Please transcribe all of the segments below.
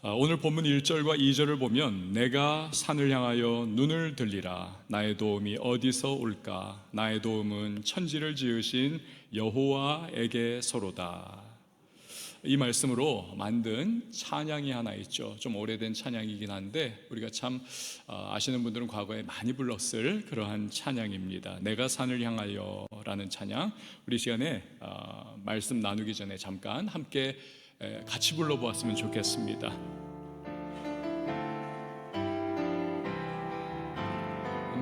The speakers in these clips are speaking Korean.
오늘 본문 1절과 2절을 보면 내가 산을 향하여 눈을 들리라. 나의 도움이 어디서 올까? 나의 도움은 천지를 지으신 여호와에게서로다. 이 말씀으로 만든 찬양이 하나 있죠. 좀 오래된 찬양이긴 한데 우리가 참 아시는 분들은 과거에 많이 불렀을 그러한 찬양입니다. 내가 산을 향하여 라는 찬양. 우리 시간에 말씀 나누기 전에 잠깐 함께 같이 불러보았으면 좋겠습니다.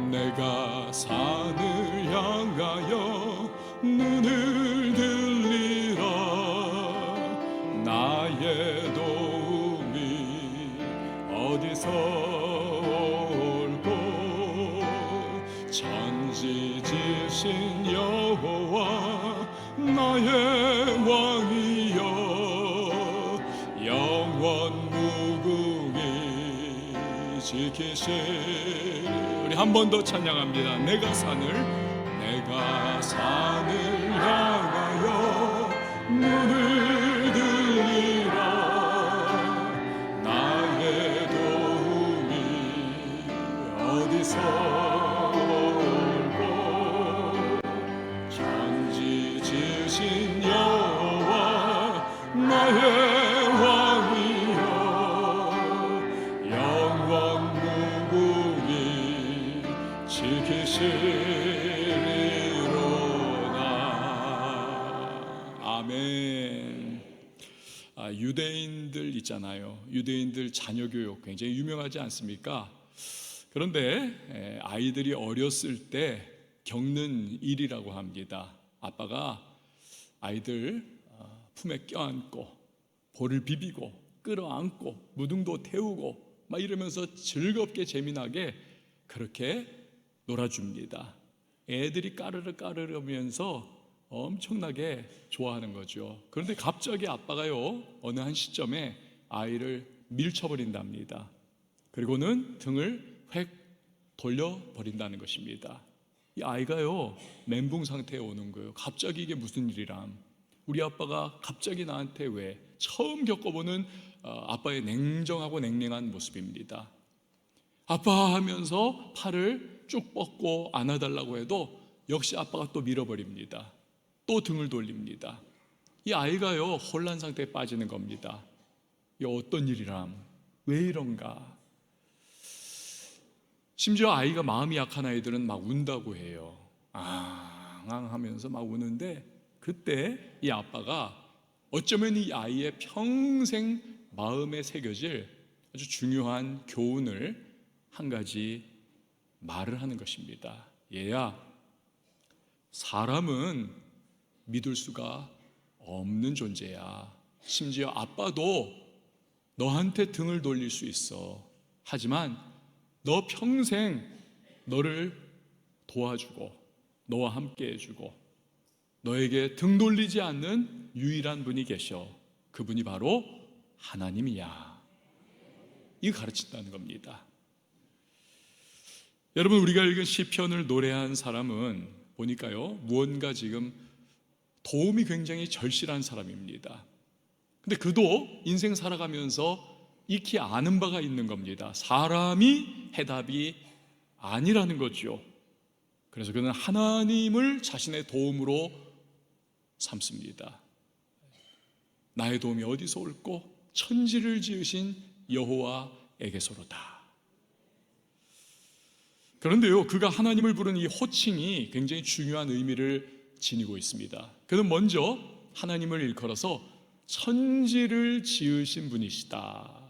내가 산을 향하여 눈을 들리라. 나의 도움이 어디서 올꼬? 천지 지으신 여호와 나의 왕이여, 영원 무궁히 지키시리. 우리 한 번 더 찬양합니다. 내가 산을 향하여 눈을 들리라. 나의 도움이 어디서 올꼬? 천지 지으신 여호와 나의 아멘. 유대인들 있잖아요. 유대인들 자녀 교육 굉장히 유명하지 않습니까? 그런데 아이들이 어렸을 때 겪는 일이라고 합니다. 아빠가 아이들 품에 껴안고 볼을 비비고 끌어안고 무등도 태우고 막 이러면서 즐겁게 재미나게 그렇게 놀아줍니다. 애들이 까르르 까르르면서 엄청나게 좋아하는 거죠. 그런데 갑자기 아빠가요 어느 한 시점에 아이를 밀쳐버린답니다. 그리고는 등을 획 돌려버린다는 것입니다. 이 아이가요 멘붕 상태에 오는 거예요. 갑자기 이게 무슨 일이람? 우리 아빠가 갑자기 나한테 왜? 처음 겪어보는 아빠의 냉정하고 냉랭한 모습입니다. 아빠 하면서 팔을 쭉 뻗고 안아달라고 해도 역시 아빠가 또 밀어버립니다. 또 등을 돌립니다. 이 아이가요 혼란 상태에 빠지는 겁니다. 이게 어떤 일이람? 왜 이런가? 심지어 아이가 마음이 약한 아이들은 막 운다고 해요. 앙앙 하면서 막 우는데 그때 이 아빠가 어쩌면 이 아이의 평생 마음에 새겨질 아주 중요한 교훈을 한 가지 말을 하는 것입니다. 얘야, 사람은 믿을 수가 없는 존재야. 심지어 아빠도 너한테 등을 돌릴 수 있어. 하지만 너 평생 너를 도와주고 너와 함께 해주고 너에게 등 돌리지 않는 유일한 분이 계셔. 그분이 바로 하나님이야. 이거 가르친다는 겁니다. 여러분, 우리가 읽은 시편을 노래한 사람은 보니까요 무언가 지금 도움이 굉장히 절실한 사람입니다. 근데 그도 인생 살아가면서 익히 아는 바가 있는 겁니다. 사람이 해답이 아니라는 거죠. 그래서 그는 하나님을 자신의 도움으로 삼습니다. 나의 도움이 어디서 올꼬? 천지를 지으신 여호와에게서로다. 그런데요, 그가 하나님을 부르는 이 호칭이 굉장히 중요한 의미를 지니고 있습니다. 그는 먼저 하나님을 일컬어서 천지를 지으신 분이시다,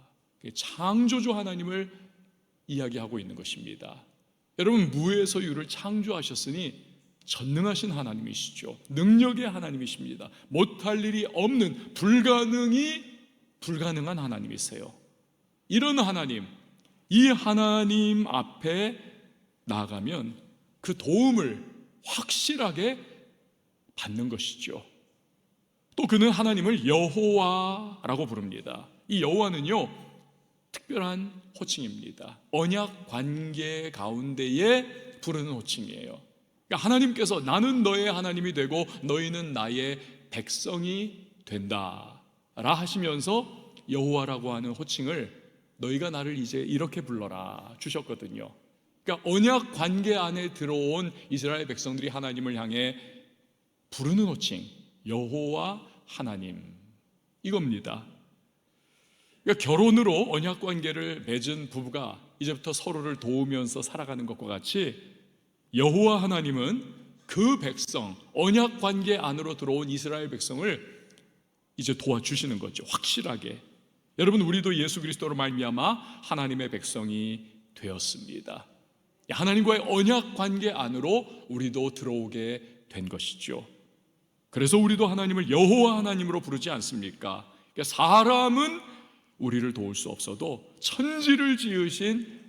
창조주 하나님을 이야기하고 있는 것입니다. 여러분, 무에서 유를 창조하셨으니 전능하신 하나님이시죠. 능력의 하나님이십니다. 못할 일이 없는, 불가능한 하나님이세요. 이런 하나님, 이 하나님 앞에 나아가면 그 도움을 확실하게 받는 것이죠. 또 그는 하나님을 여호와라고 부릅니다. 이 여호와는요 특별한 호칭입니다. 언약 관계 가운데에 부르는 호칭이에요. 그러니까 하나님께서 나는 너의 하나님이 되고 너희는 나의 백성이 된다라 하시면서 여호와라고 하는 호칭을 너희가 나를 이제 이렇게 불러라 주셨거든요. 그러니까 언약 관계 안에 들어온 이스라엘 백성들이 하나님을 향해 부르는 호칭, 여호와 하나님, 이겁니다. 그러니까 결혼으로 언약 관계를 맺은 부부가 이제부터 서로를 도우면서 살아가는 것과 같이 여호와 하나님은 그 백성, 언약 관계 안으로 들어온 이스라엘 백성을 이제 도와주시는 거죠. 확실하게. 여러분, 우리도 예수 그리스도로 말미암아 하나님의 백성이 되었습니다. 하나님과의 언약 관계 안으로 우리도 들어오게 된 것이죠. 그래서 우리도 하나님을 여호와 하나님으로 부르지 않습니까? 그러니까 사람은 우리를 도울 수 없어도 천지를 지으신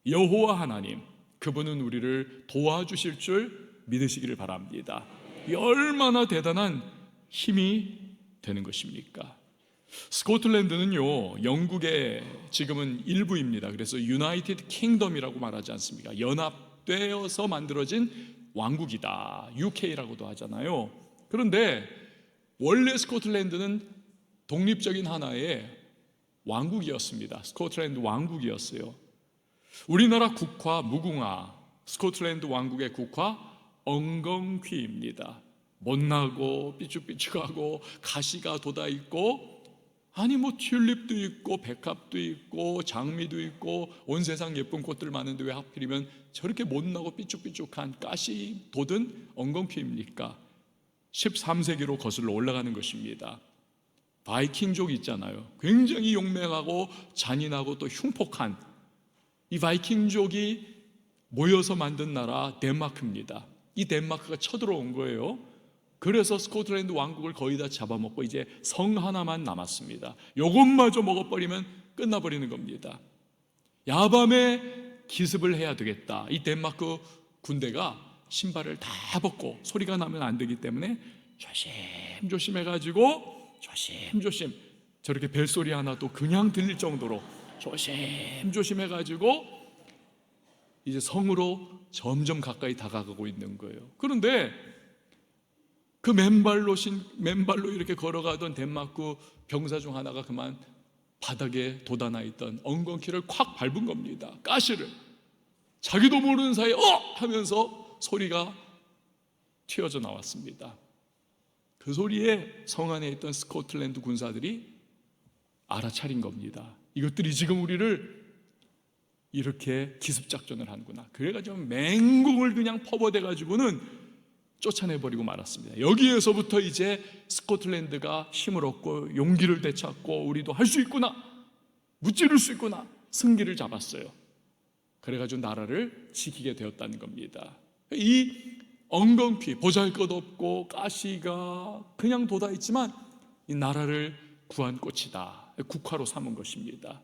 여호와 하나님, 그분은 우리를 도와주실 줄 믿으시기를 바랍니다. 이 얼마나 대단한 힘이 되는 것입니까? 스코틀랜드는요, 영국의 지금은 일부입니다. 그래서 유나이티드 킹덤이라고 말하지 않습니까? 연합되어서 만들어진 왕국이다, UK라고도 하잖아요. 그런데 원래 스코틀랜드는 독립적인 하나의 왕국이었습니다. 스코틀랜드 왕국이었어요. 우리나라 국화 무궁화, 스코틀랜드 왕국의 국화 엉겅퀴입니다. 못나고 삐죽삐죽하고 가시가 돋아있고, 아니 뭐 튤립도 있고 백합도 있고 장미도 있고 온 세상 예쁜 꽃들 많은데 왜 하필이면 저렇게 못나고 삐죽삐죽한 가시 돋은 엉겅퀴입니까? 13세기로 거슬러 올라가는 것입니다. 바이킹족 있잖아요. 굉장히 용맹하고 잔인하고 또 흉폭한 이 바이킹족이 모여서 만든 나라 덴마크입니다. 이 덴마크가 쳐들어온 거예요. 그래서 스코틀랜드 왕국을 거의 다 잡아먹고 이제 성 하나만 남았습니다. 요것마저 먹어버리면 끝나버리는 겁니다. 야밤에 기습을 해야 되겠다. 이 덴마크 군대가 신발을 다 벗고 소리가 나면 안 되기 때문에 조심조심 해가지고 조심조심, 저렇게 벨소리 하나도 그냥 들릴 정도로 조심조심 해가지고 이제 성으로 점점 가까이 다가가고 있는 거예요. 그런데 그 맨발로 이렇게 걸어가던 덴마크 병사 중 하나가 그만 바닥에 돋아나 있던 엉겅퀴를 콱 밟은 겁니다. 가시를. 자기도 모르는 사이에 하면서 소리가 튀어져 나왔습니다. 그 소리에 성 안에 있던 스코틀랜드 군사들이 알아차린 겁니다. 이것들이 지금 우리를 이렇게 기습작전을 하는구나. 그래가지고 맹공을 그냥 퍼버대가지고는 쫓아내버리고 말았습니다. 여기에서부터 이제 스코틀랜드가 힘을 얻고 용기를 되찾고 우리도 할 수 있구나, 무찌를 수 있구나, 승기를 잡았어요. 그래가지고 나라를 지키게 되었다는 겁니다. 이 엉겅퀴, 보잘것없고 가시가 그냥 돋아있지만 이 나라를 구한 꽃이다, 국화로 삼은 것입니다.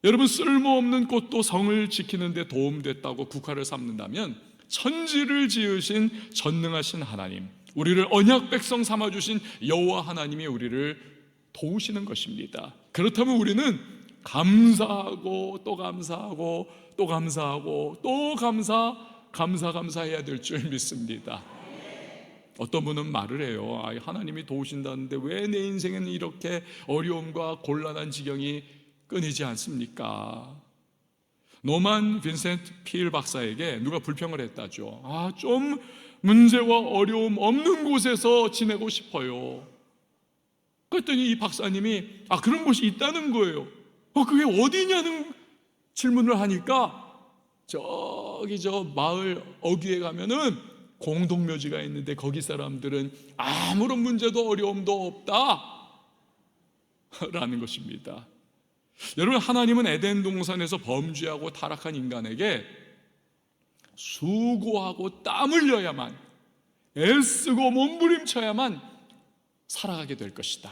여러분, 쓸모없는 꽃도 성을 지키는 데 도움됐다고 국화를 삼는다면 천지를 지으신 전능하신 하나님, 우리를 언약 백성 삼아주신 여호와 하나님이 우리를 도우시는 것입니다. 그렇다면 우리는 감사하고 또 감사하고 또 감사하고 또 감사해야 될 줄 믿습니다. 어떤 분은 말을 해요. 하나님이 도우신다는데 왜 내 인생에는 이렇게 어려움과 곤란한 지경이 끊이지 않습니까? 노만 빈센트 필 박사에게 누가 불평을 했다죠. 좀 문제와 어려움 없는 곳에서 지내고 싶어요. 그랬더니 이 박사님이 그런 곳이 있다는 거예요. 그게 어디냐는 질문을 하니까 저기 저 마을 어귀에 가면은 공동묘지가 있는데 거기 사람들은 아무런 문제도 어려움도 없다 라는 것입니다. 여러분, 하나님은 에덴 동산에서 범죄하고 타락한 인간에게 수고하고 땀 흘려야만, 애쓰고 몸부림쳐야만 살아가게 될 것이다.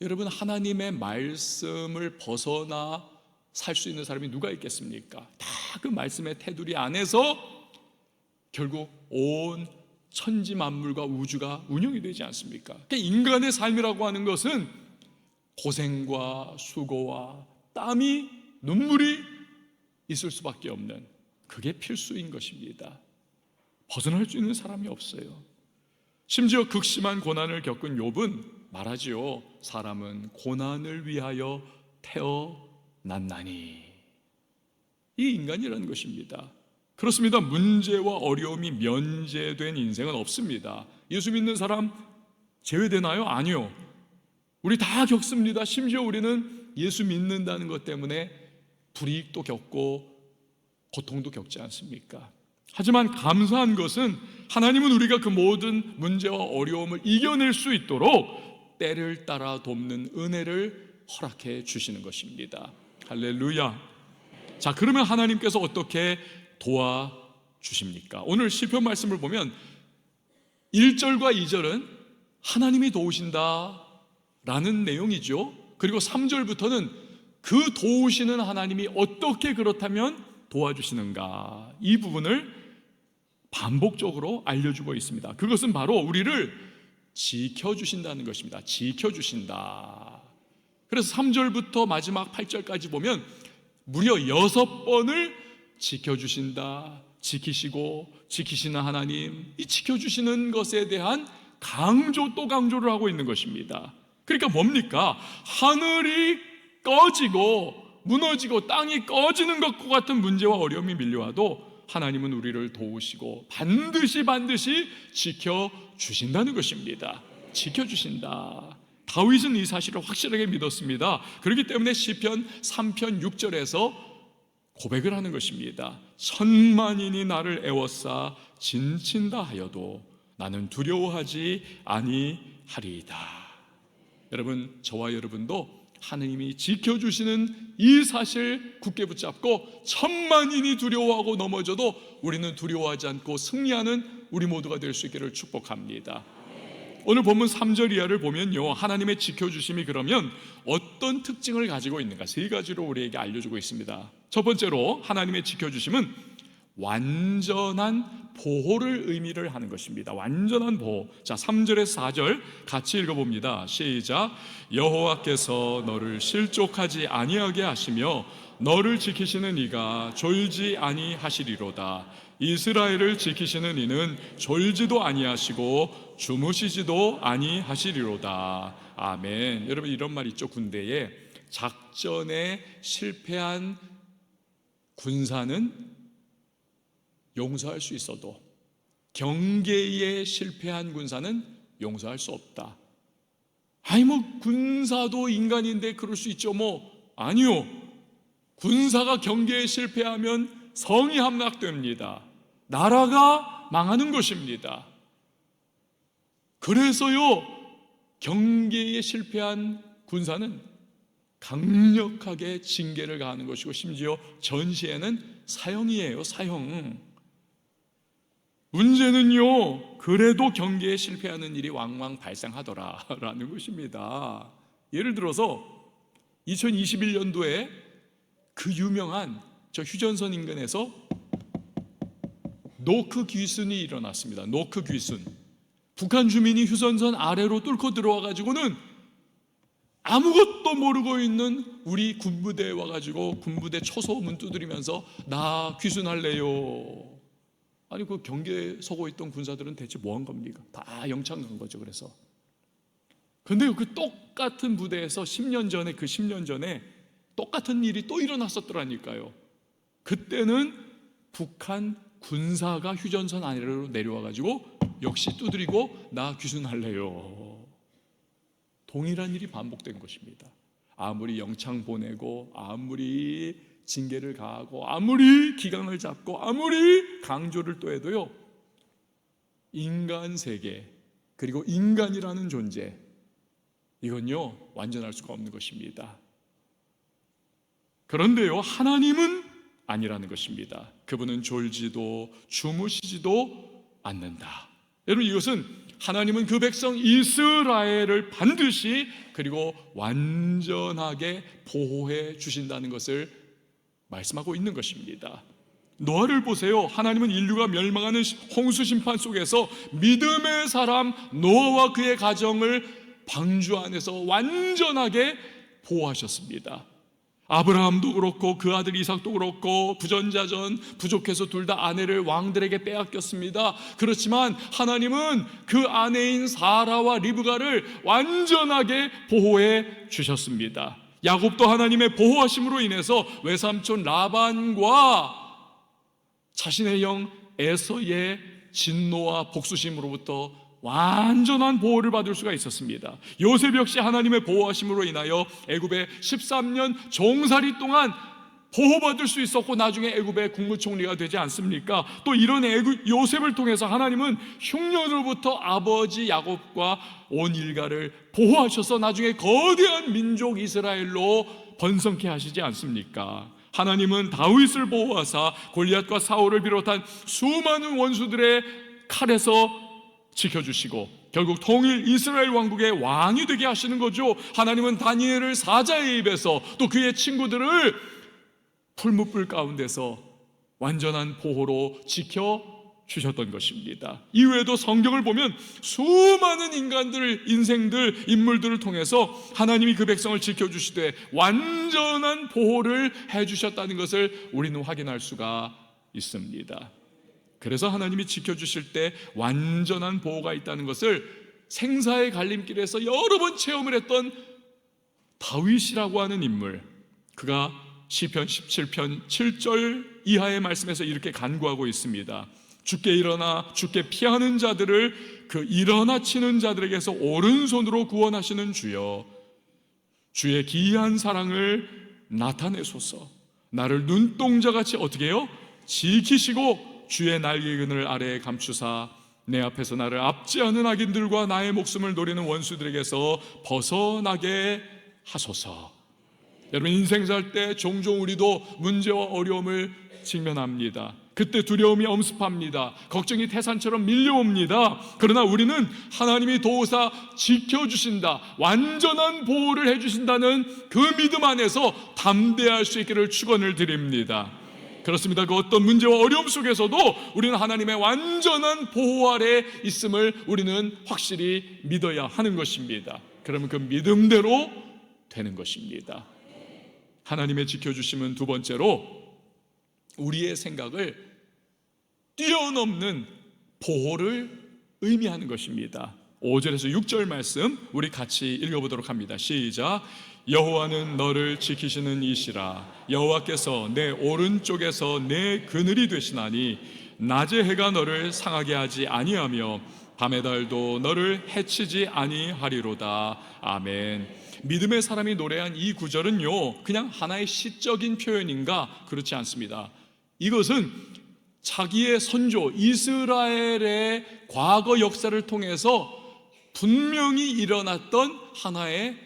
여러분, 하나님의 말씀을 벗어나 살 수 있는 사람이 누가 있겠습니까? 다 그 말씀의 테두리 안에서 결국 온 천지 만물과 우주가 운영이 되지 않습니까? 그러니까 인간의 삶이라고 하는 것은 고생과 수고와 땀이, 눈물이 있을 수밖에 없는, 그게 필수인 것입니다. 벗어날 수 있는 사람이 없어요. 심지어 극심한 고난을 겪은 욥은 말하지요. 사람은 고난을 위하여 태어났나니. 이 인간이라는 것입니다. 그렇습니다. 문제와 어려움이 면제된 인생은 없습니다. 예수 믿는 사람 제외되나요? 아니요. 우리 다 겪습니다. 심지어 우리는 예수 믿는다는 것 때문에 불이익도 겪고 고통도 겪지 않습니까? 하지만 감사한 것은 하나님은 우리가 그 모든 문제와 어려움을 이겨낼 수 있도록 때를 따라 돕는 은혜를 허락해 주시는 것입니다. 할렐루야. 자, 그러면 하나님께서 어떻게 도와주십니까? 오늘 시편 말씀을 보면 1절과 2절은 하나님이 도우신다 라는 내용이죠. 그리고 3절부터는 그 도우시는 하나님이 어떻게 그렇다면 도와주시는가, 이 부분을 반복적으로 알려주고 있습니다. 그것은 바로 우리를 지켜주신다는 것입니다. 지켜주신다. 그래서 3절부터 마지막 8절까지 보면 무려 6번을 지켜주신다, 지키시고, 지키시는 하나님, 이 지켜주시는 것에 대한 강조 또 강조를 하고 있는 것입니다. 그러니까 뭡니까? 하늘이 꺼지고 무너지고 땅이 꺼지는 것과 같은 문제와 어려움이 밀려와도 하나님은 우리를 도우시고 반드시 지켜주신다는 것입니다. 지켜주신다. 다윗은 이 사실을 확실하게 믿었습니다. 그렇기 때문에 시편 3편 6절에서 고백을 하는 것입니다. 천만인이 나를 애워싸 진친다 하여도 나는 두려워하지 아니하리이다. 여러분, 저와 여러분도 하나님이 지켜주시는 이 사실 굳게 붙잡고 천만인이 두려워하고 넘어져도 우리는 두려워하지 않고 승리하는 우리 모두가 될 수 있기를 축복합니다. 오늘 본문 3절 이하를 보면요, 하나님의 지켜주심이 그러면 어떤 특징을 가지고 있는가, 3가지로 우리에게 알려주고 있습니다. 첫 번째로 하나님의 지켜주심은 완전한 보호를 의미를 하는 것입니다. 완전한 보호. 자, 3절에서 4절 같이 읽어봅니다. 시작. 여호와께서 너를 실족하지 아니하게 하시며 너를 지키시는 이가 졸지 아니하시리로다. 이스라엘을 지키시는 이는 졸지도 아니하시고 주무시지도 아니하시리로다. 아멘. 여러분, 이런 말 있죠. 군대에 작전에 실패한 군사는 용서할 수 있어도 경계에 실패한 군사는 용서할 수 없다. 아니, 군사도 인간인데 그럴 수 있죠. 아니요. 군사가 경계에 실패하면 성이 함락됩니다. 나라가 망하는 것입니다. 그래서요, 경계에 실패한 군사는 강력하게 징계를 가하는 것이고, 심지어 전시에는 사형이에요. 사형. 문제는요, 그래도 경계에 실패하는 일이 왕왕 발생하더라라는 것입니다. 예를 들어서 2021년도에 그 유명한 저 휴전선 인근에서 노크 귀순이 일어났습니다. 노크 귀순. 북한 주민이 휴전선 아래로 뚫고 들어와 가지고는 아무것도 모르고 있는 우리 군부대에 와가지고 군부대 초소문 두드리면서 나 귀순할래요. 아니, 그 경계에 서고 있던 군사들은 대체 뭐 한 겁니까? 다 영창 간 거죠. 그래서 근데 그 똑같은 부대에서 10년 전에 똑같은 일이 또 일어났었더라니까요. 그때는 북한 군사가 휴전선 아래로 내려와가지고 역시 두드리고 나 귀순할래요. 동일한 일이 반복된 것입니다. 아무리 영창 보내고 아무리 징계를 가하고 아무리 기강을 잡고 아무리 강조를 또 해도요, 인간 세계 그리고 인간이라는 존재, 이건요 완전할 수가 없는 것입니다. 그런데요, 하나님은 아니라는 것입니다. 그분은 졸지도 주무시지도 않는다. 여러분, 이것은 하나님은 그 백성 이스라엘을 반드시 그리고 완전하게 보호해 주신다는 것을 말씀하고 있는 것입니다. 노아를 보세요. 하나님은 인류가 멸망하는 홍수 심판 속에서 믿음의 사람 노아와 그의 가정을 방주 안에서 완전하게 보호하셨습니다. 아브라함도 그렇고 그 아들 이삭도 그렇고 부전자전 부족해서 둘 다 아내를 왕들에게 빼앗겼습니다. 그렇지만 하나님은 그 아내인 사라와 리브가를 완전하게 보호해 주셨습니다. 야곱도 하나님의 보호하심으로 인해서 외삼촌 라반과 자신의 형 에서의 진노와 복수심으로부터 완전한 보호를 받을 수가 있었습니다. 요셉 역시 하나님의 보호하심으로 인하여 애굽에 13년 종살이 동안 보호받을 수 있었고 나중에 애굽의 국무총리가 되지 않습니까? 또 이런 요셉을 통해서 하나님은 흉년으로부터 아버지 야곱과 온 일가를 보호하셔서 나중에 거대한 민족 이스라엘로 번성케 하시지 않습니까? 하나님은 다윗을 보호하사 골리앗과 사울을 비롯한 수많은 원수들의 칼에서 지켜주시고 결국 통일 이스라엘 왕국의 왕이 되게 하시는 거죠. 하나님은 다니엘을 사자의 입에서 또 그의 친구들을 풀무불 가운데서 완전한 보호로 지켜주셨던 것입니다. 이외에도 성경을 보면 수많은 인생들, 인물들을 통해서 하나님이 그 백성을 지켜주시되 완전한 보호를 해주셨다는 것을 우리는 확인할 수가 있습니다. 그래서 하나님이 지켜주실 때 완전한 보호가 있다는 것을 생사의 갈림길에서 여러 번 체험을 했던 다윗이라고 하는 인물, 그가 시편 17편 7절 이하의 말씀에서 이렇게 간구하고 있습니다. 주께 일어나 주께 피하는 자들을 그 일어나 치는 자들에게서 오른손으로 구원하시는 주여, 주의 기이한 사랑을 나타내소서. 나를 눈동자같이 어떻게 해요? 지키시고 주의 날개 그늘 아래에 감추사 내 앞에서 나를 압제하는 악인들과 나의 목숨을 노리는 원수들에게서 벗어나게 하소서. 여러분, 인생 살 때 종종 우리도 문제와 어려움을 직면합니다. 그때 두려움이 엄습합니다. 걱정이 태산처럼 밀려옵니다. 그러나 우리는 하나님이 도우사 지켜주신다, 완전한 보호를 해주신다는 그 믿음 안에서 담대할 수 있기를 축원을 드립니다. 그렇습니다. 그 어떤 문제와 어려움 속에서도 우리는 하나님의 완전한 보호 아래 있음을 우리는 확실히 믿어야 하는 것입니다. 그러면 그 믿음대로 되는 것입니다. 하나님의 지켜주심은 두 번째로 우리의 생각을 뛰어넘는 보호를 의미하는 것입니다. 5절에서 6절 말씀 우리 같이 읽어보도록 합니다. 시작. 여호와는 너를 지키시는 이시라. 여호와께서 내 오른쪽에서 내 그늘이 되시나니 낮의 해가 너를 상하게 하지 아니하며 밤의 달도 너를 해치지 아니하리로다. 아멘. 믿음의 사람이 노래한 이 구절은요, 그냥 하나의 시적인 표현인가? 그렇지 않습니다. 이것은 자기의 선조 이스라엘의 과거 역사를 통해서 분명히 일어났던 하나의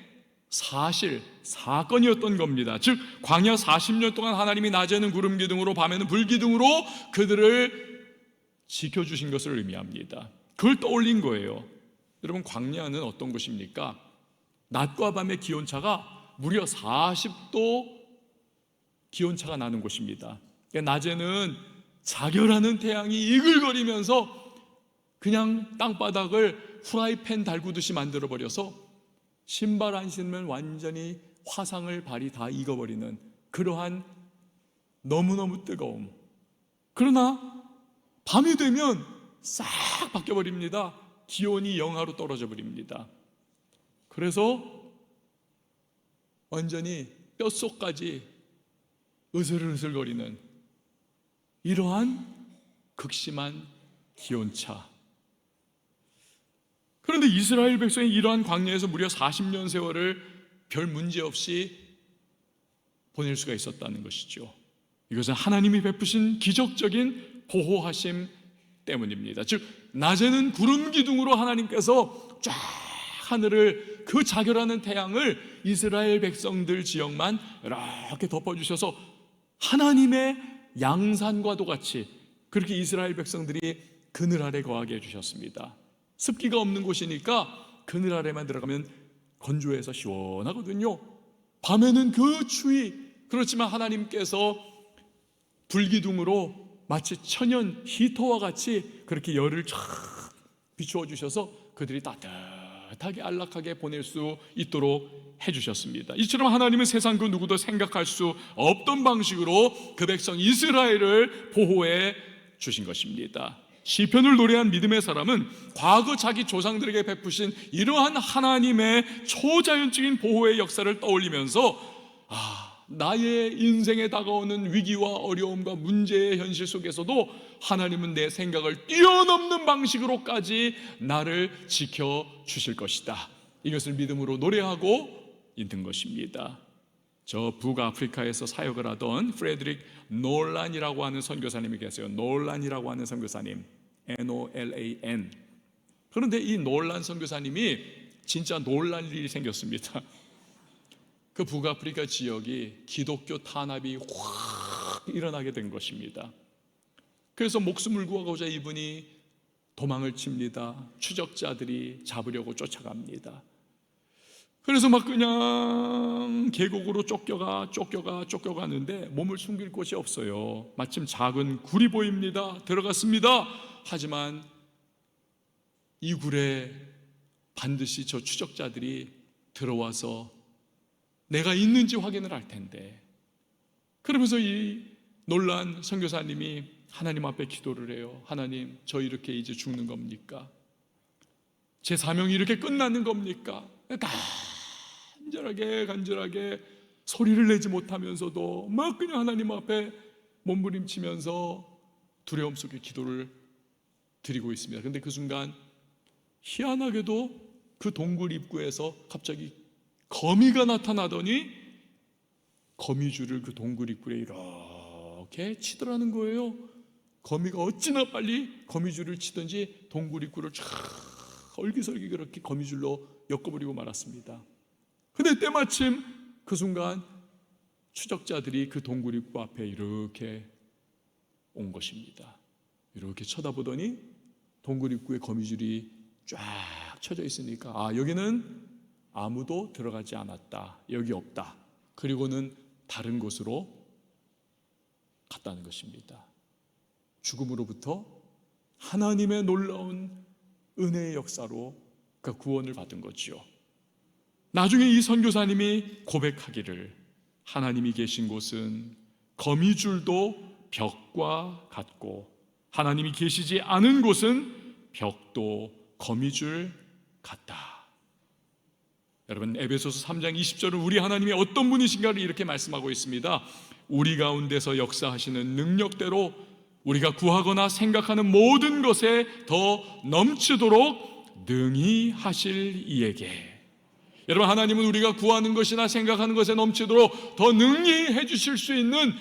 사건이었던 겁니다. 즉 광야 40년 동안 하나님이 낮에는 구름 기둥으로 밤에는 불 기둥으로 그들을 지켜주신 것을 의미합니다. 그걸 떠올린 거예요. 여러분, 광야는 어떤 곳입니까? 낮과 밤의 기온차가 무려 40도 기온차가 나는 곳입니다. 낮에는 자결하는 태양이 이글거리면서 그냥 땅바닥을 후라이팬 달구듯이 만들어버려서 신발 안 신으면 완전히 화상을 발이 다 익어버리는 그러한 너무너무 뜨거움. 그러나 밤이 되면 싹 바뀌어버립니다. 기온이 영하로 떨어져 버립니다. 그래서 완전히 뼛속까지 으슬으슬거리는 이러한 극심한 기온차. 그런데 이스라엘 백성이 이러한 광야에서 무려 40년 세월을 별 문제 없이 보낼 수가 있었다는 것이죠. 이것은 하나님이 베푸신 기적적인 보호하심 때문입니다. 즉 낮에는 구름 기둥으로 하나님께서 쫙 하늘을, 그 자결하는 태양을 이스라엘 백성들 지역만 이렇게 덮어주셔서 하나님의 양산과도 같이 그렇게 이스라엘 백성들이 그늘 아래 거하게 해주셨습니다. 습기가 없는 곳이니까 그늘 아래만 들어가면 건조해서 시원하거든요. 밤에는 그 추위, 그렇지만 하나님께서 불기둥으로 마치 천연 히터와 같이 그렇게 열을 쫙 비추어 주셔서 그들이 따뜻하게 안락하게 보낼 수 있도록 해주셨습니다. 이처럼 하나님은 세상 그 누구도 생각할 수 없던 방식으로 그 백성 이스라엘을 보호해 주신 것입니다. 시편을 노래한 믿음의 사람은 과거 자기 조상들에게 베푸신 이러한 하나님의 초자연적인 보호의 역사를 떠올리면서 나의 인생에 다가오는 위기와 어려움과 문제의 현실 속에서도 하나님은 내 생각을 뛰어넘는 방식으로까지 나를 지켜주실 것이다. 이것을 믿음으로 노래하고 있는 것입니다. 저 북아프리카에서 사역을 하던 프레드릭 놀란이라고 하는 선교사님이 계세요. 놀란이라고 하는 선교사님, NOLAN. 그런데 이 놀란 선교사님이 진짜 놀랄 일이 생겼습니다. 그 북아프리카 지역이 기독교 탄압이 확 일어나게 된 것입니다. 그래서 목숨을 구하고자 이분이 도망을 칩니다. 추적자들이 잡으려고 쫓아갑니다. 그래서 막 그냥 계곡으로 쫓겨가는데 몸을 숨길 곳이 없어요. 마침 작은 굴이 보입니다. 들어갔습니다. 하지만 이 굴에 반드시 저 추적자들이 들어와서 내가 있는지 확인을 할 텐데, 그러면서 이 놀란 선교사님이 하나님 앞에 기도를 해요. 하나님, 저 이렇게 이제 죽는 겁니까? 제 사명이 이렇게 끝나는 겁니까? 간절하게 소리를 내지 못하면서도 막 그냥 하나님 앞에 몸부림치면서 두려움 속에 기도를 드리고 있습니다. 그런데 그 순간 희한하게도 그 동굴 입구에서 갑자기 거미가 나타나더니 거미줄을 그 동굴 입구에 이렇게 치더라는 거예요. 거미가 어찌나 빨리 거미줄을 치든지 동굴 입구를 쫙 얼기설기 그렇게 거미줄로 엮어버리고 말았습니다. 근데 때마침 그 순간 추적자들이 그 동굴 입구 앞에 이렇게 온 것입니다. 이렇게 쳐다보더니 동굴 입구에 거미줄이 쫙 쳐져 있으니까 여기는 아무도 들어가지 않았다, 여기 없다. 그리고는 다른 곳으로 갔다는 것입니다. 죽음으로부터 하나님의 놀라운 은혜의 역사로 그 구원을 받은 거지요. 나중에 이 선교사님이 고백하기를, 하나님이 계신 곳은 거미줄도 벽과 같고 하나님이 계시지 않은 곳은 벽도 거미줄 같다. 여러분, 에베소서 3장 20절은 우리 하나님이 어떤 분이신가를 이렇게 말씀하고 있습니다. 우리 가운데서 역사하시는 능력대로 우리가 구하거나 생각하는 모든 것에 더 넘치도록 능히 하실 이에게. 여러분, 하나님은 우리가 구하는 것이나 생각하는 것에 넘치도록 더 능히 해주실 수 있는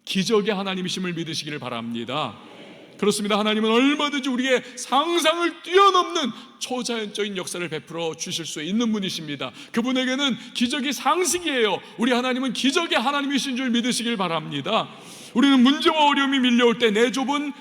기적의 하나님이심을 믿으시기를 바랍니다. 그렇습니다. 하나님은 얼마든지 우리의 상상을 뛰어넘는 초자연적인 역사를 베풀어 주실 수 있는 분이십니다. 그분에게는 기적이 상식이에요. 우리 하나님은 기적의 하나님이신 줄 믿으시길 바랍니다. 우리는 문제와 어려움이 밀려올 때 내 좁은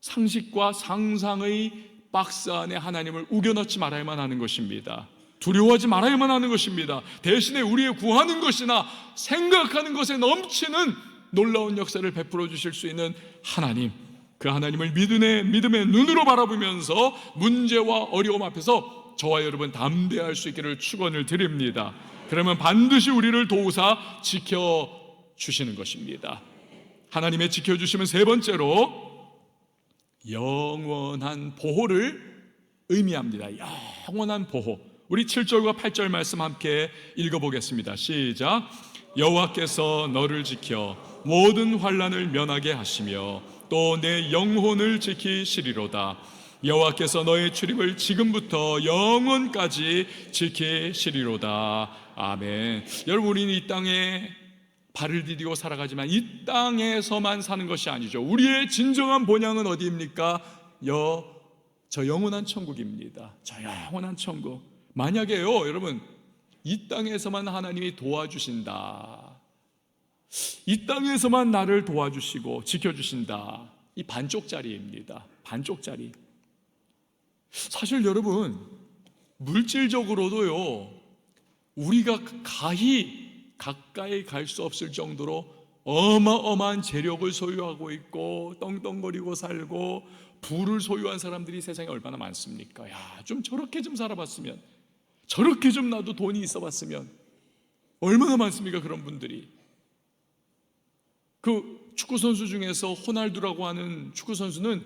상식과 상상의 박스 안에 하나님을 우겨넣지 말아야만 하는 것입니다. 두려워하지 말아야만 하는 것입니다. 대신에 우리의 구하는 것이나 생각하는 것에 넘치는 놀라운 역사를 베풀어 주실 수 있는 하나님, 그 하나님을 믿음의 눈으로 바라보면서 문제와 어려움 앞에서 저와 여러분 담대할 수 있기를 축원을 드립니다. 그러면 반드시 우리를 도우사 지켜주시는 것입니다. 하나님의 지켜주심은 세 번째로 영원한 보호를 의미합니다. 영원한 보호. 우리 7절과 8절 말씀 함께 읽어보겠습니다. 시작. 여호와께서 너를 지켜 모든 환난을 면하게 하시며 또 내 영혼을 지키시리로다. 여호와께서 너의 출입을 지금부터 영원까지 지키시리로다. 아멘. 여러분, 우리는 이 땅에 발을 디디고 살아가지만 이 땅에서만 사는 것이 아니죠. 우리의 진정한 본향은 어디입니까? 저 영원한 천국입니다. 저 영원한 천국. 만약에요, 여러분, 이 땅에서만 하나님이 도와주신다, 이 땅에서만 나를 도와주시고 지켜주신다, 이 반쪽짜리입니다. 반쪽짜리. 사실 여러분, 물질적으로도요, 우리가 가까이 갈 수 없을 정도로 어마어마한 재력을 소유하고 있고 떵떵거리고 살고 부를 소유한 사람들이 세상에 얼마나 많습니까? 좀 저렇게 좀 살아봤으면, 저렇게 좀 나도 돈이 있어 봤으면. 얼마나 많습니까 그런 분들이. 그 축구선수 중에서 호날두라고 하는 축구선수는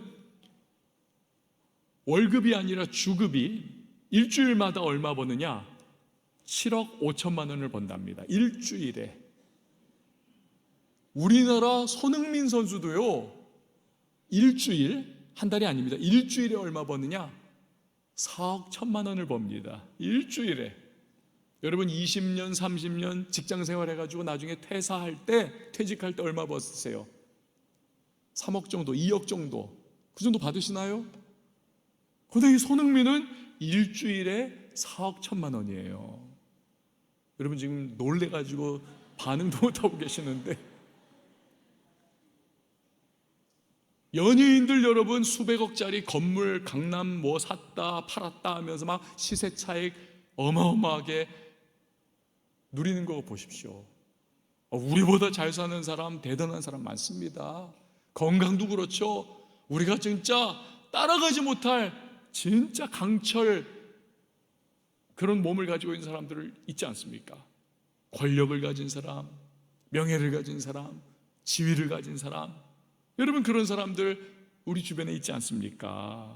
월급이 아니라 주급이 일주일마다 얼마 버느냐? 7억 5천만 원을 번답니다. 일주일에. 우리나라 손흥민 선수도요, 일주일, 한 달이 아닙니다. 일주일에 얼마 버느냐? 4억 1천만 원을 법니다. 일주일에. 여러분 20년, 30년 직장 생활해가지고 나중에 퇴직할 때 얼마 버세요? 3억 정도, 2억 정도, 그 정도 받으시나요? 근데 이 손흥민은 일주일에 4억 1천만 원이에요. 여러분 지금 놀래가지고 반응도 못하고 계시는데, 연예인들 여러분 수백억짜리 건물 강남 뭐 샀다 팔았다 하면서 막 시세 차익 어마어마하게 누리는 거 보십시오. 우리보다 잘 사는 사람, 대단한 사람 많습니다. 건강도 그렇죠. 우리가 진짜 따라가지 못할 진짜 강철 그런 몸을 가지고 있는 사람들을 있지 않습니까? 권력을 가진 사람, 명예를 가진 사람, 지위를 가진 사람, 여러분 그런 사람들 우리 주변에 있지 않습니까?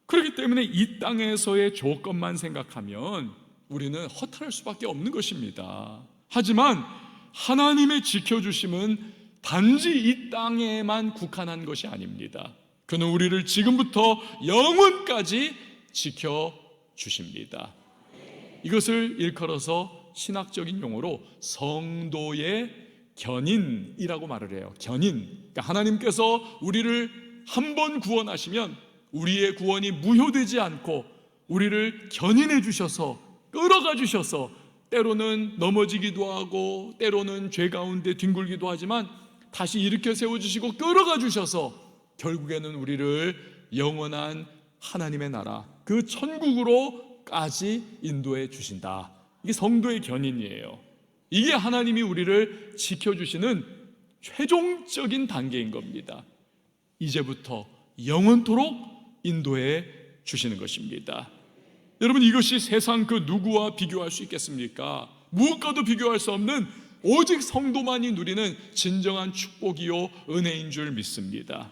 그렇기 때문에 이 땅에서의 조건만 생각하면 우리는 허탈할 수밖에 없는 것입니다. 하지만 하나님의 지켜주심은 단지 이 땅에만 국한한 것이 아닙니다. 그는 우리를 지금부터 영원까지 지켜주십니다. 이것을 일컬어서 신학적인 용어로 성도의 견인이라고 말을 해요. 견인. 그러니까 하나님께서 우리를 한 번 구원하시면 우리의 구원이 무효되지 않고 우리를 견인해 주셔서, 끌어가 주셔서, 때로는 넘어지기도 하고 때로는 죄 가운데 뒹굴기도 하지만 다시 일으켜 세워주시고 끌어가 주셔서 결국에는 우리를 영원한 하나님의 나라, 그 천국으로까지 인도해 주신다. 이게 성도의 견인이에요. 이게 하나님이 우리를 지켜주시는 최종적인 단계인 겁니다. 이제부터 영원토록 인도해 주시는 것입니다. 여러분 이것이 세상 그 누구와 비교할 수 있겠습니까? 무엇과도 비교할 수 없는 오직 성도만이 누리는 진정한 축복이요 은혜인 줄 믿습니다.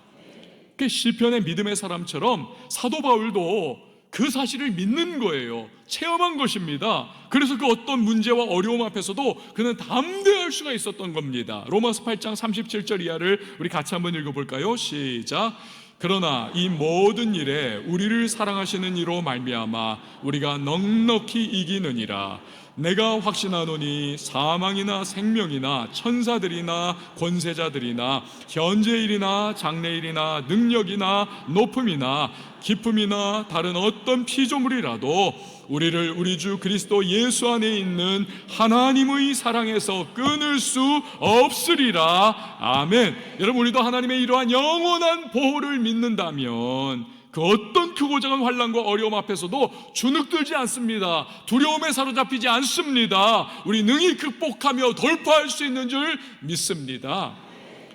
그 시편의 믿음의 사람처럼 사도 바울도 그 사실을 믿는 거예요. 체험한 것입니다. 그래서 그 어떤 문제와 어려움 앞에서도 그는 담대할 수가 있었던 겁니다. 로마서 8장 37절 이하를 우리 같이 한번 읽어볼까요? 시작. 그러나 이 모든 일에 우리를 사랑하시는 이로 말미암아 우리가 넉넉히 이기느니라. 내가 확신하노니 사망이나 생명이나 천사들이나 권세자들이나 현재일이나 장래일이나 능력이나 높음이나 기쁨이나 다른 어떤 피조물이라도 우리를 우리 주 그리스도 예수 안에 있는 하나님의 사랑에서 끊을 수 없으리라. 아멘. 여러분 우리도 하나님의 이러한 영원한 보호를 믿는다면 그 어떤 크고 작은 환난과 어려움 앞에서도 주눅들지 않습니다. 두려움에 사로잡히지 않습니다. 우리 능히 극복하며 돌파할 수 있는 줄 믿습니다.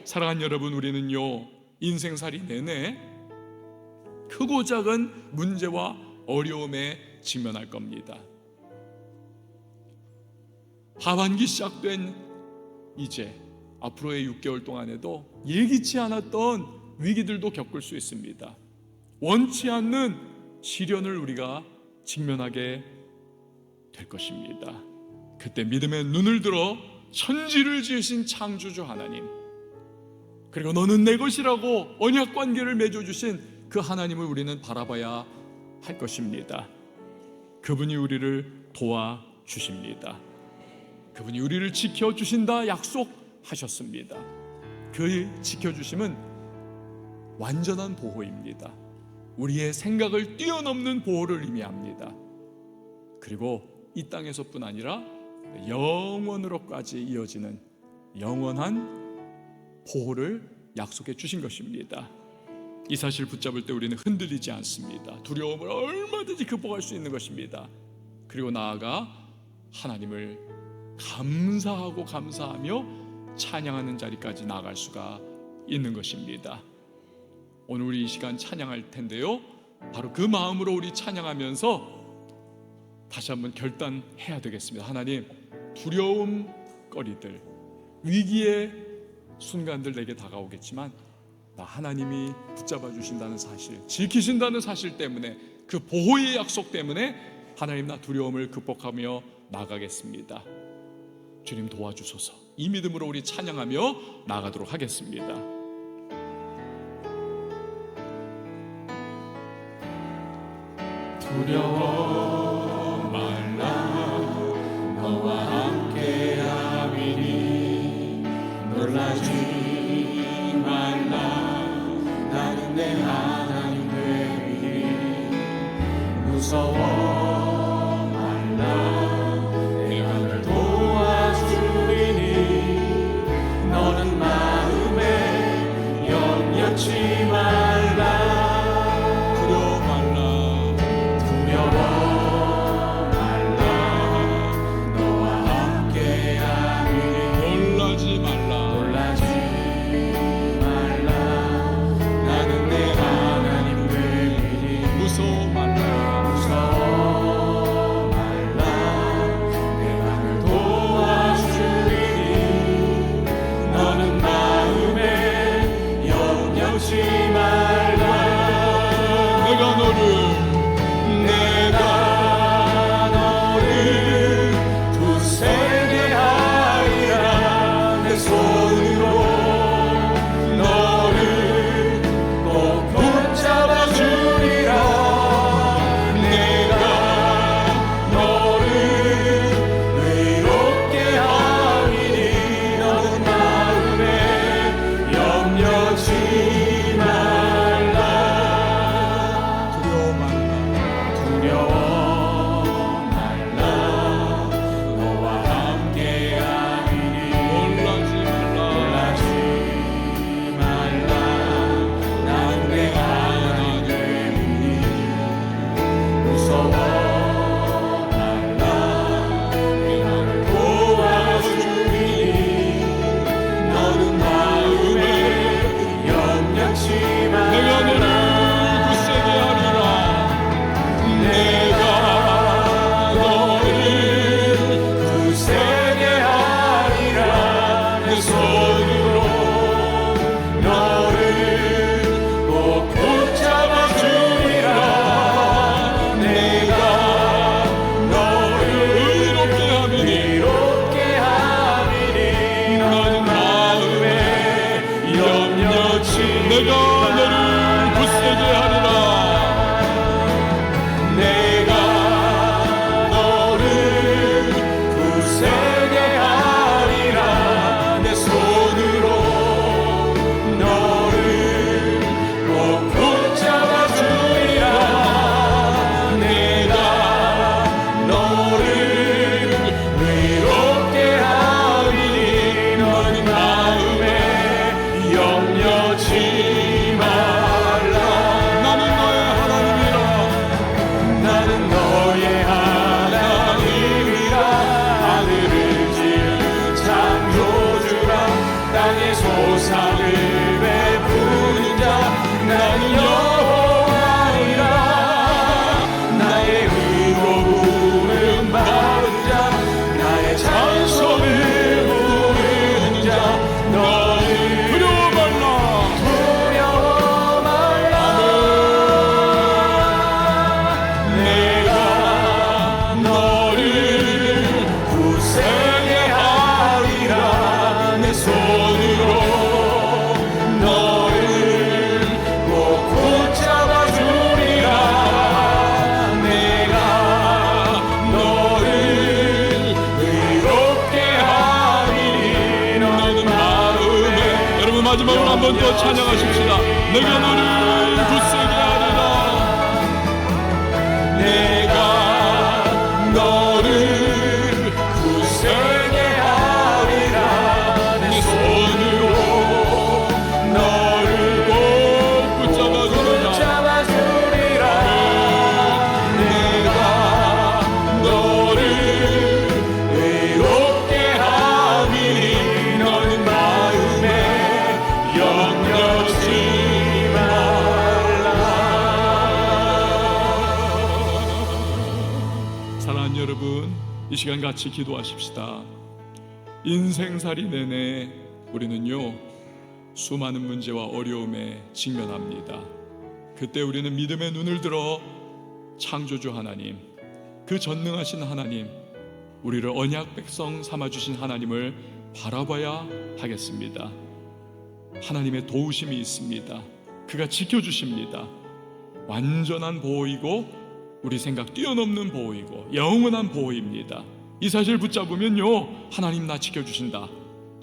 사랑하는 여러분, 우리는요 인생살이 내내 크고 작은 문제와 어려움에 직면할 겁니다. 하반기 시작된 이제 앞으로의 6개월 동안에도 예기치 않았던 위기들도 겪을 수 있습니다. 원치 않는 시련을 우리가 직면하게 될 것입니다. 그때 믿음의 눈을 들어 천지를 지으신 창조주 하나님, 그리고 너는 내 것이라고 언약 관계를 맺어주신 그 하나님을 우리는 바라봐야 할 것입니다. 그분이 우리를 도와주십니다. 그분이 우리를 지켜주신다 약속하셨습니다. 그 지켜주심은 완전한 보호입니다. 우리의 생각을 뛰어넘는 보호를 의미합니다. 그리고 이 땅에서뿐 아니라 영원으로까지 이어지는 영원한 보호를 약속해 주신 것입니다. 이 사실 붙잡을 때 우리는 흔들리지 않습니다. 두려움을 얼마든지 극복할 수 있는 것입니다. 그리고 나아가 하나님을 감사하고 감사하며 찬양하는 자리까지 나아갈 수가 있는 것입니다. 오늘 우리 이 시간 찬양할 텐데요, 바로 그 마음으로 우리 찬양하면서 다시 한번 결단해야 되겠습니다. 하나님, 두려움거리들, 위기의 순간들 내게 다가오겠지만 나 하나님이 붙잡아 주신다는 사실, 지키신다는 사실 때문에, 그 보호의 약속 때문에 하나님, 나 두려움을 극복하며 나가겠습니다. 주님 도와주소서. 이 믿음으로 우리 찬양하며 나가도록 하겠습니다. 두려워 말라, 너와 함께함이니. 놀라지 말라, 나는 내 하나님 됨이니. 무서워 말라, 내가 널 도와주리니. 너는 마음에 염려치 말라. 마지막으로 한 번 더 찬양하십시다. 내가 너를 굳세게 하리라. 내가 너를 굳세게 하리라. 내 손으로 너를 꼭 붙잡아 주리라. 내가 너를 의롭게 하리니 너는 마음에 염려치 마. 이 시간 같이 기도하십시다. 인생살이 내내 우리는요, 수많은 문제와 어려움에 직면합니다. 그때 우리는 믿음의 눈을 들어 창조주 하나님, 그 전능하신 하나님, 우리를 언약 백성 삼아주신 하나님을 바라봐야 하겠습니다. 하나님의 도우심이 있습니다. 그가 지켜주십니다. 완전한 보호이고 우리 생각 뛰어넘는 보호이고 영원한 보호입니다. 이 사실을 붙잡으면요, 하나님 나 지켜주신다,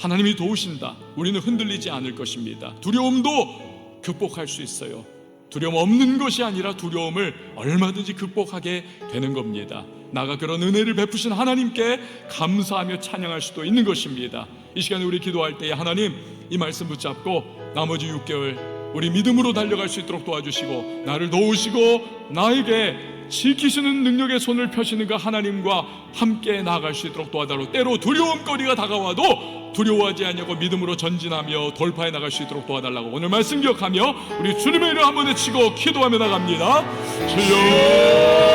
하나님이 도우신다, 우리는 흔들리지 않을 것입니다. 두려움도 극복할 수 있어요. 두려움 없는 것이 아니라 두려움을 얼마든지 극복하게 되는 겁니다. 나가 그런 은혜를 베푸신 하나님께 감사하며 찬양할 수도 있는 것입니다. 이 시간에 우리 기도할 때에 하나님, 이 말씀 붙잡고 나머지 6개월 우리 믿음으로 달려갈 수 있도록 도와주시고, 나를 도우시고 나에게 지키시는 능력의 손을 펴시는 그 하나님과 함께 나아갈 수 있도록 도와달라고, 때로 두려움거리가 다가와도 두려워하지 않냐고 믿음으로 전진하며 돌파해 나갈 수 있도록 도와달라고 오늘 말씀 기억하며 우리 주님의 이름 한번 외치고 기도하며 나갑니다. 주여,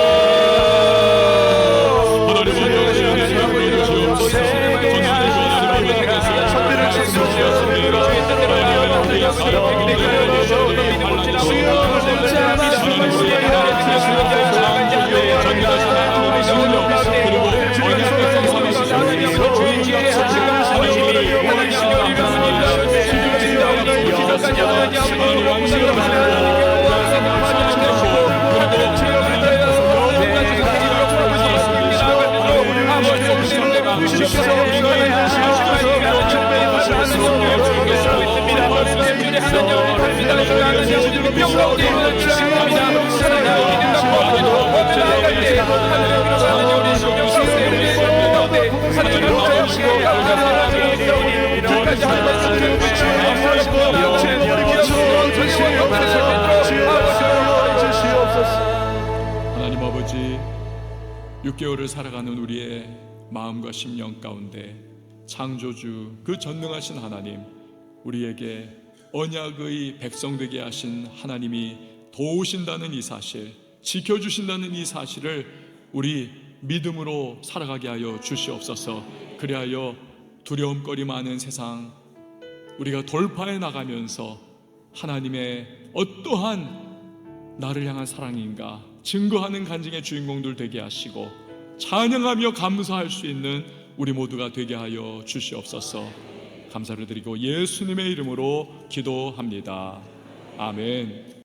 하나님 하나님 아버지, 6개월을 살아가는 우리의 마음과 심령 가운데 창조주 그 전능하신 하나님, 우리에게 언약의 백성 되게 하신 하나님이 도우신다는 이 사실, 지켜주신다는 이 사실을 우리 믿음으로 살아가게 하여 주시옵소서. 그리하여 두려움거리 많은 세상 우리가 돌파해 나가면서 하나님의 어떠한 나를 향한 사랑인가 증거하는 간증의 주인공들 되게 하시고 찬양하며 감사할 수 있는 우리 모두가 되게 하여 주시옵소서. 감사를 드리고 예수님의 이름으로 기도합니다. 아멘.